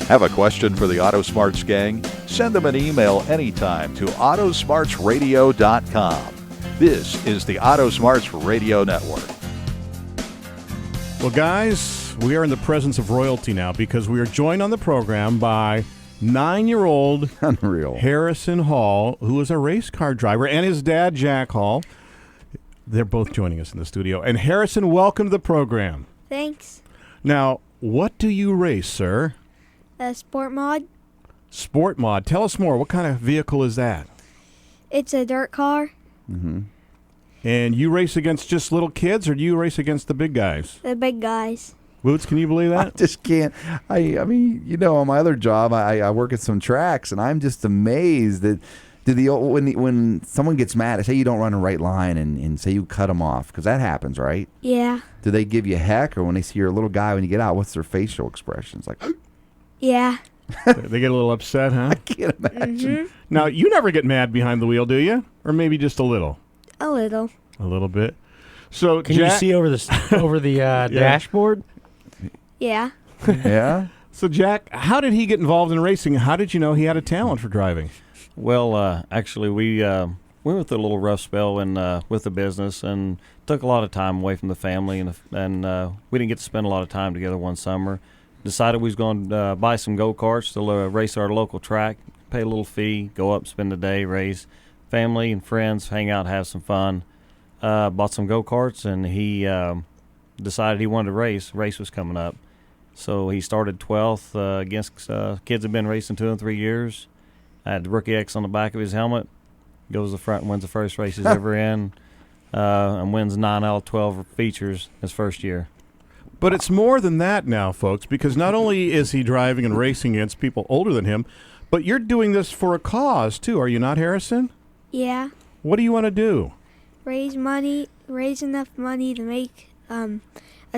Have a question for the Autosmarts gang? Send them an email anytime to autosmartsradio.com. This is the Autosmarts Radio Network. Well, guys, we are in the presence of royalty now because we are joined on the program by 9-year-old Unreal Harrison Hall, who is a race car driver, and his dad, Jack Hall. They're both joining us in the studio. And Harrison, welcome to the program. Thanks. Now, what do you race, sir? A sport mod. Sport mod. Tell us more. What kind of vehicle is that? It's a dirt car. Mm-hmm. And you race against just little kids, or do you race against the big guys? The big guys. Boots, can you believe that? I just can't. I mean, you know, on my other job, I work at some tracks, and I'm just amazed that when someone gets mad, say you don't run a right line, and say you cut them off, because that happens, right? Yeah. Do they give you heck, or when they see you're a little guy when you get out, what's their facial expressions like? Yeah. They get a little upset, huh? I can't imagine. Mm-hmm. Now, you never get mad behind the wheel, do you? Or maybe just a little? A little. A little bit. So, Can Jack, you see over the dashboard? Yeah. Yeah. So, Jack, how did he get involved in racing? How did you know he had a talent for driving? Well, actually, we went through a little rough spell with the business and took a lot of time away from the family, and we didn't get to spend a lot of time together one summer. Decided we was going to buy some go-karts to race our local track, pay a little fee, go up, spend the day, race. Family and friends, hang out, have some fun. Bought some go-karts, and he decided he wanted to race. Race was coming up. So he started 12th against kids that have been racing 2 and 3 years. I had the Rookie X on the back of his helmet. Goes to the front and wins the first race he's ever in. And wins 9 out of 12 features his first year. But it's more than that now, folks, because not only is he driving and racing against people older than him, but you're doing this for a cause, too. Are you not, Harrison? Yeah. What do you want to do? Raise enough money to make a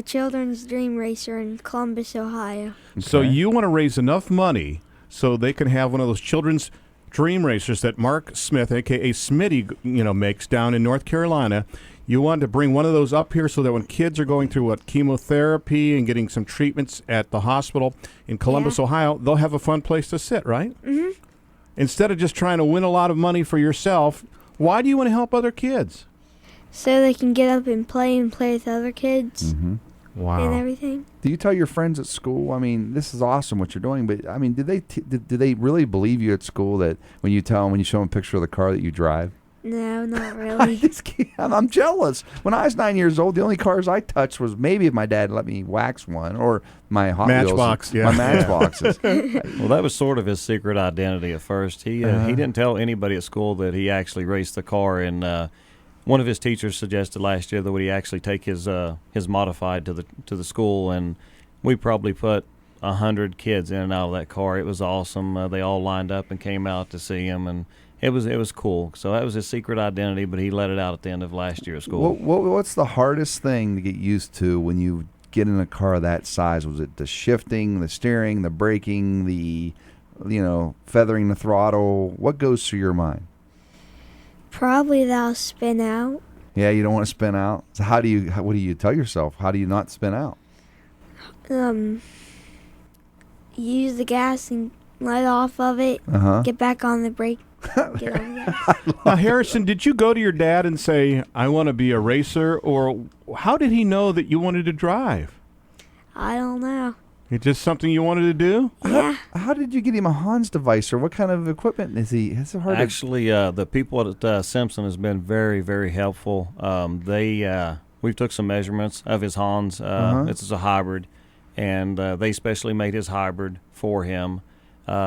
children's dream racer in Columbus, Ohio. So you want to raise enough money so they can have one of those children's dream racers that Mark Smith, a.k.a. Smitty, makes down in North Carolina. You want to bring one of those up here so that when kids are going through chemotherapy and getting some treatments at the hospital in Columbus, Ohio, they'll have a fun place to sit, right? Mm-hmm. Instead of just trying to win a lot of money for yourself, why do you want to help other kids? So they can get up and play with other kids and Wow. everything. Do you tell your friends at school? I mean, this is awesome what you're doing, but I mean, did they really believe you at school that when you show them a picture of the car that you drive? No, not I really. just can't. I'm jealous. When I was 9 years old, the only cars I touched was maybe if my dad let me wax one or my Hot Matchbox, Wheels, yeah. my Matchboxes. Well, that was sort of his secret identity at first. He didn't tell anybody at school that he actually raced the car, and one of his teachers suggested last year that he actually take his modified to the school, and we probably put 100 kids in and out of that car. It was awesome. They all lined up and came out to see him, and it was cool. So that was his secret identity, but he let it out at the end of last year at school. What's the hardest thing to get used to when you get in a car that size? Was it the shifting, the steering, the braking, the feathering the throttle? What goes through your mind? Probably they'll spin out. Yeah, you don't want to spin out. So what do you tell yourself? How do you not spin out? Use the gas and let off of it. Get back on the brake. Get on the gas. Now, Harrison, did you go to your dad and say, I want to be a racer, or how did he know that you wanted to drive? I don't know. It's just something you wanted to do? Yeah. How did you get him a Hans device, or what kind of equipment is he? It's hard Actually, the people at Simpson has been very, very helpful. We took some measurements of his Hans. It's a hybrid, and they specially made his hybrid for him.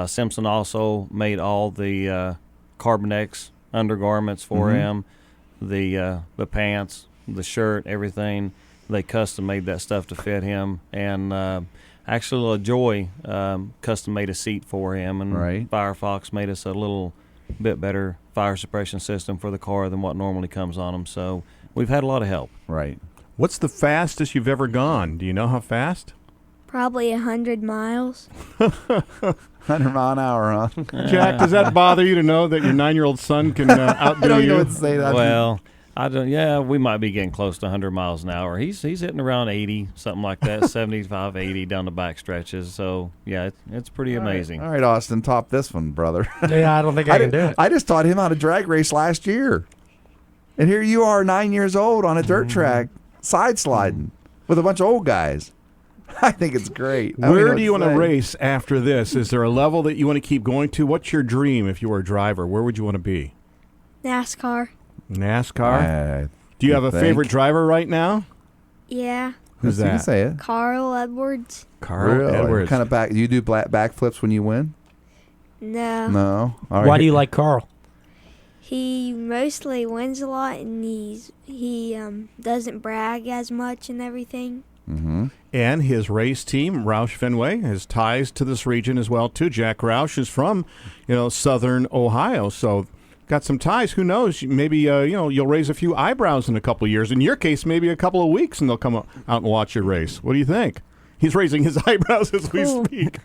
Simpson also made all the Carbon X undergarments for him, the pants, the shirt, everything. They custom made that stuff to fit him, and actually Joy custom made a seat for him, and Firefox made us a little bit better fire suppression system for the car than what normally comes on them. So we've had a lot of help. Right. What's the fastest you've ever gone? Do you know how fast? Probably 100 miles. 100 mile an hour, huh? Jack, does that bother you to know that your 9-year-old son can outdo I don't you? know what to say. Well, I don't. Yeah, we might be getting close to 100 miles an hour. He's hitting around 80, something like that, 75, 80 down the back stretches. So yeah, it's pretty amazing. All right, Austin, top this one, brother. Yeah, I don't think I can do it. I just taught him how to drag race last year, and here you are, 9 years old, on a dirt track, side sliding with a bunch of old guys. I think it's great. Where do you want to race after this? Is there a level that you want to keep going to? What's your dream if you were a driver? Where would you want to be? NASCAR. NASCAR? Do you have a favorite driver right now? Yeah. Who's You can that? say it. Carl Edwards. Carl Really? Edwards. What kind of back? You do backflips when you win? No. No. All right. Why do you like Carl? He mostly wins a lot, and he doesn't brag as much and everything. Mm-hmm. And his race team, Roush Fenway, has ties to this region as well too. Jack Roush is from, southern Ohio, so got some ties. Who knows? Maybe you'll raise a few eyebrows in a couple of years. In your case, maybe a couple of weeks, and they'll come out and watch your race. What do you think? He's raising his eyebrows as we speak.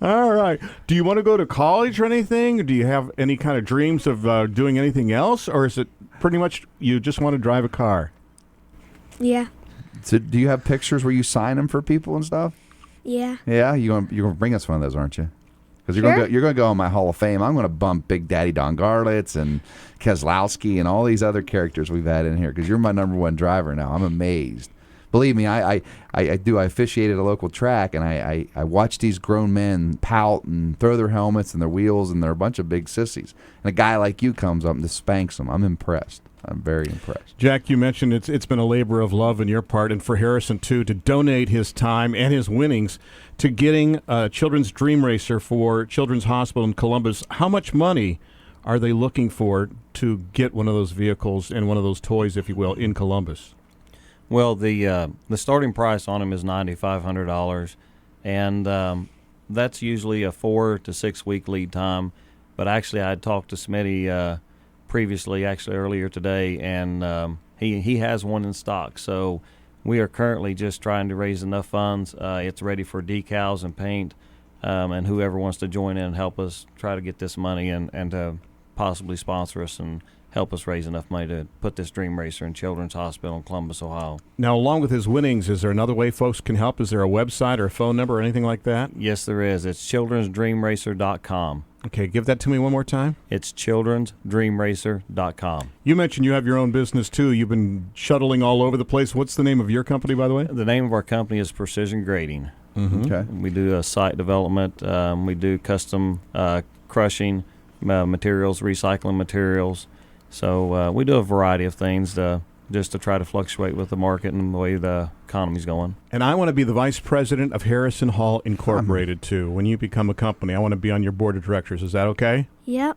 All right. Do you want to go to college or anything? Do you have any kind of dreams of doing anything else, or is it pretty much you just want to drive a car? Yeah. So, do you have pictures where you sign them for people and stuff? Yeah. Yeah, you're gonna bring us one of those, aren't you? Because Sure. you're gonna go in my Hall of Fame. I'm gonna bump Big Daddy Don Garlitz and Keselowski and all these other characters we've had in here. Because you're my number one driver now. I'm amazed. Believe me, I officiated a local track, and I watch these grown men pout and throw their helmets and their wheels, and they're a bunch of big sissies. And a guy like you comes up and just spanks them. I'm impressed. I'm very impressed. Jack, you mentioned it's been a labor of love on your part, and for Harrison too, to donate his time and his winnings to getting a Children's Dream Racer for Children's Hospital in Columbus. How much money are they looking for to get one of those vehicles and one of those toys, if you will, in Columbus? Well, the starting price on them is $9,500, and that's usually a 4 to 6 week lead time. But actually, I had talked to Smitty previously, actually earlier today, and he has one in stock. So we are currently just trying to raise enough funds. It's ready for decals and paint, and whoever wants to join in and help us try to get this money and to possibly sponsor us and help us raise enough money to put this Dream Racer in Children's Hospital in Columbus, Ohio. Now, along with his winnings, is there another way folks can help? Is there a website or a phone number or anything like that? Yes, there is. It's childrensdreamracer.com. Okay, give that to me one more time. It's childrensdreamracer.com. You mentioned you have your own business, too. You've been shuttling all over the place. What's the name of your company, by the way? The name of our company is Precision Grading. Mm-hmm. Okay. We do site development. We do custom crushing materials, recycling materials. So we do a variety of things just to try to fluctuate with the market and the way the economy's going. And I want to be the vice president of Harrison Hall Incorporated, too. When you become a company, I want to be on your board of directors. Is that okay? Yep.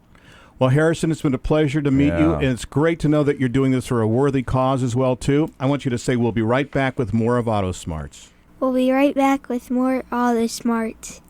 Well, Harrison, it's been a pleasure to meet you, Yeah. and it's great to know that you're doing this for a worthy cause as well, too. I want you to say we'll be right back with more of Auto Smarts. We'll be right back with more Auto Smarts.